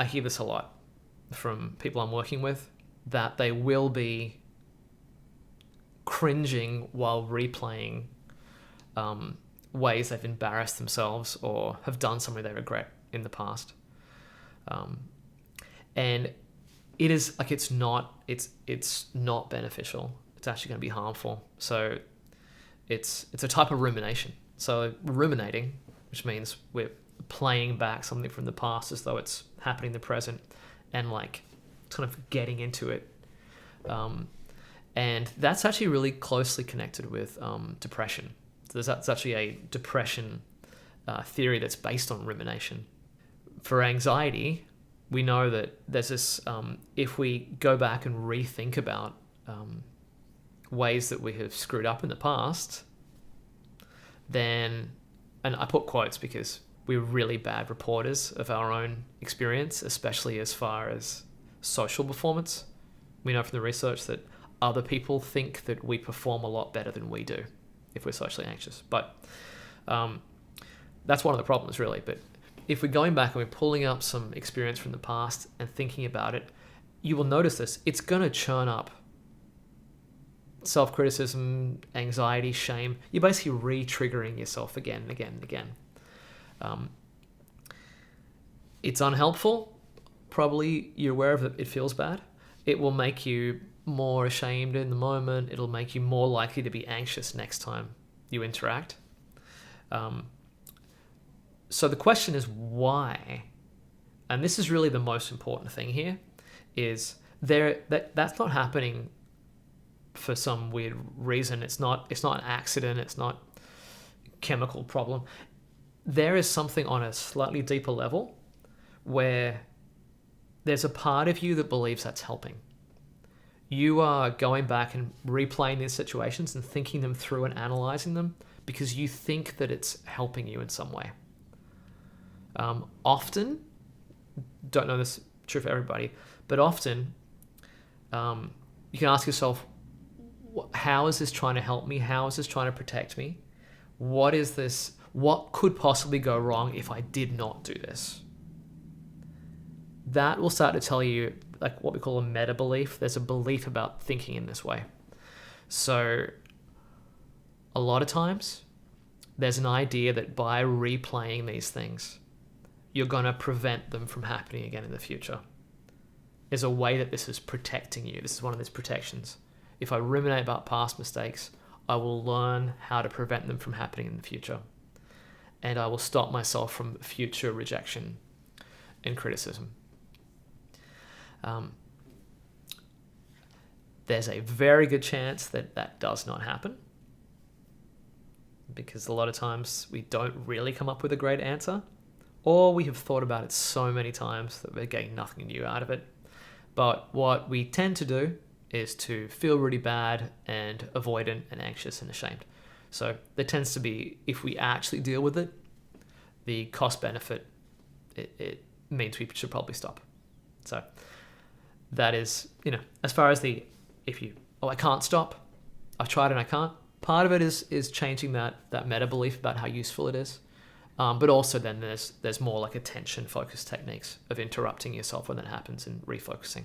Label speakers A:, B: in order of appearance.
A: I hear this a lot from people I'm working with, that they will be cringing while replaying ways they've embarrassed themselves or have done something they regret in the past. And it is like, it's not beneficial. It's actually going to be harmful. So it's a type of rumination. So ruminating, which means we're playing back something from the past as though it's happening in the present, and like kind of getting into it. And that's actually really closely connected with depression. So that's actually a depression theory that's based on rumination. For anxiety, we know that there's this, if we go back and rethink about ways that we have screwed up in the past, then, and I put quotes because we're really bad reporters of our own experience, especially as far as social performance. We know from the research that other people think that we perform a lot better than we do if we're socially anxious. But that's one of the problems, really. But if we're going back and we're pulling up some experience from the past and thinking about it, you will notice this. It's going to churn up self-criticism, anxiety, shame. You're basically re-triggering yourself again and again and again. It's unhelpful. Probably you're aware of it. It feels bad. It will make you more ashamed in the moment. It'll make you more likely to be anxious next time you interact. So the question is why? And this is really the most important thing here, is that's not happening for some weird reason. It's not an accident. It's not a chemical problem. There is something on a slightly deeper level where there's a part of you that believes that's helping. You are going back and replaying these situations and thinking them through and analyzing them because you think that it's helping you in some way. Often, don't know this is true for everybody, but often you can ask yourself, how is this trying to help me? How is this trying to protect me? What is this? What could possibly go wrong if I did not do this? That will start to tell you, like, what we call a meta belief. There's a belief about thinking in this way. So a lot of times there's an idea that by replaying these things, you're going to prevent them from happening again in the future. There's a way that this is protecting you. This is one of these protections. If I ruminate about past mistakes, I will learn how to prevent them from happening in the future. And I will stop myself from future rejection and criticism. There's a very good chance that that does not happen, because a lot of times we don't really come up with a great answer, or we have thought about it so many times that we're getting nothing new out of it. But what we tend to do is to feel really bad and avoidant and anxious and ashamed. So there tends to be, if we actually deal with it, the cost benefit, it means we should probably stop. So that is, as far as I can't stop, I've tried and I can't. Part of it is changing that meta belief about how useful it is. But also then there's more like attention focused techniques of interrupting yourself when that happens and refocusing.